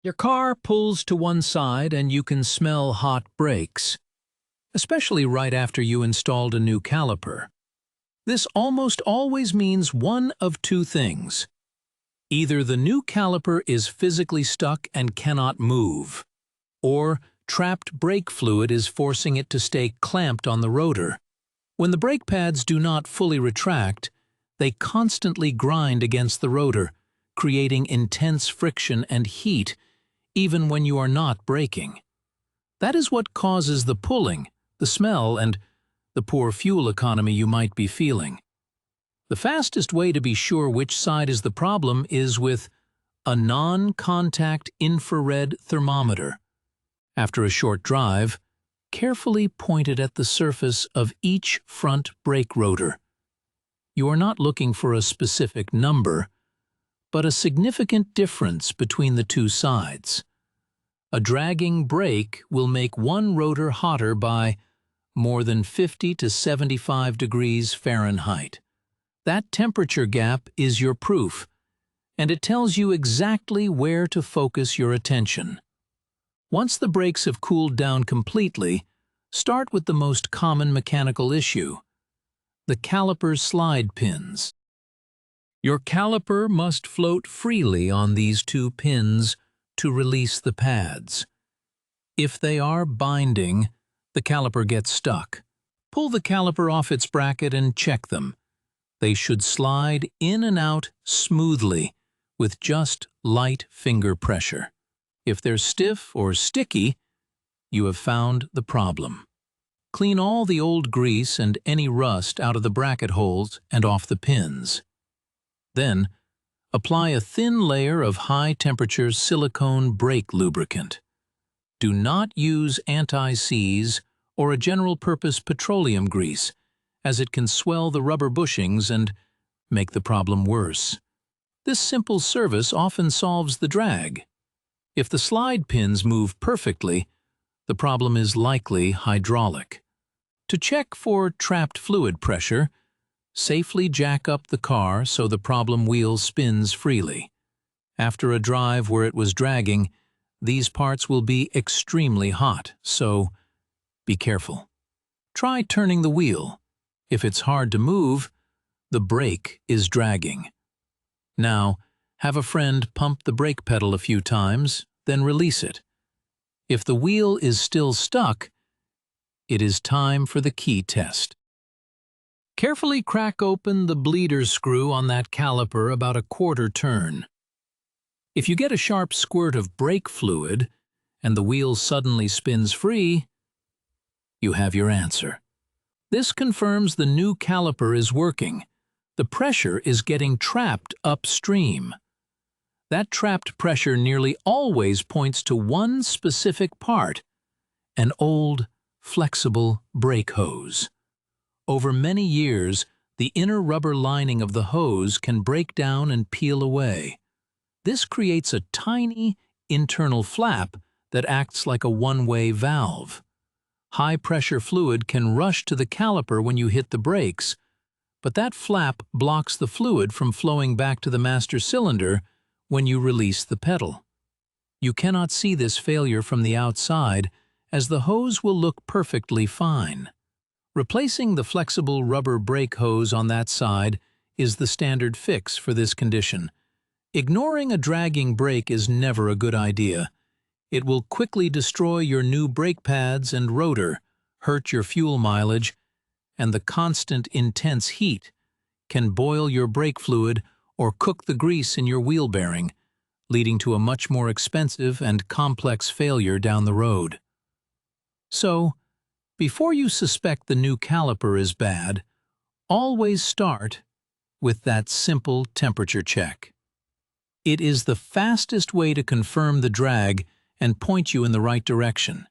Your car pulls to one side and you can smell hot brakes, especially right after you installed a new caliper. This almost always means one of two things. Either the new caliper is physically stuck and cannot move, or trapped brake fluid is forcing it to stay clamped on the rotor. When the brake pads do not fully retract, they constantly grind against the rotor, creating intense friction and heat even when you are not braking. That is what causes the pulling, the smell, and the poor fuel economy you might be feeling. The fastest way to be sure which side is the problem is with a non-contact infrared thermometer. After a short drive, carefully point it at the surface of each front brake rotor. You are not looking for a specific number, but a significant difference between the two sides. A dragging brake will make one rotor hotter by more than 50 to 75 degrees Fahrenheit. That temperature gap is your proof, and it tells you exactly where to focus your attention. Once the brakes have cooled down completely, start with the most common mechanical issue: the caliper slide pins. Your caliper must float freely on these two pins to release the pads. If they are binding, the caliper gets stuck. Pull the caliper off its bracket and check them. They should slide in and out smoothly with just light finger pressure. If they're stiff or sticky, you have found the problem. Clean all the old grease and any rust out of the bracket holes and off the pins. Then, apply a thin layer of high-temperature silicone brake lubricant. Do not use anti-seize or a general-purpose petroleum grease, as it can swell the rubber bushings and make the problem worse. This simple service often solves the drag. If the slide pins move perfectly, the problem is likely hydraulic. To check for trapped fluid pressure, safely jack up the car so the problem wheel spins freely. After a drive where it was dragging, these parts will be extremely hot, so be careful. Try turning the wheel. If it's hard to move, the brake is dragging. Now, have a friend pump the brake pedal a few times, then release it. If the wheel is still stuck, it is time for the key test. Carefully crack open the bleeder screw on that caliper about a quarter turn. If you get a sharp squirt of brake fluid and the wheel suddenly spins free, you have your answer. This confirms the new caliper is working. The pressure is getting trapped upstream. That trapped pressure nearly always points to one specific part: an old, flexible brake hose. Over many years, the inner rubber lining of the hose can break down and peel away. This creates a tiny, internal flap that acts like a one-way valve. High-pressure fluid can rush to the caliper when you hit the brakes, but that flap blocks the fluid from flowing back to the master cylinder when you release the pedal. You cannot see this failure from the outside, as the hose will look perfectly fine. Replacing the flexible rubber brake hose on that side is the standard fix for this condition. Ignoring a dragging brake is never a good idea. It will quickly destroy your new brake pads and rotor, hurt your fuel mileage, and the constant intense heat can boil your brake fluid or cook the grease in your wheel bearing, leading to a much more expensive and complex failure down the road. So, before you suspect the new caliper is bad, always start with that simple temperature check. It is the fastest way to confirm the drag and point you in the right direction.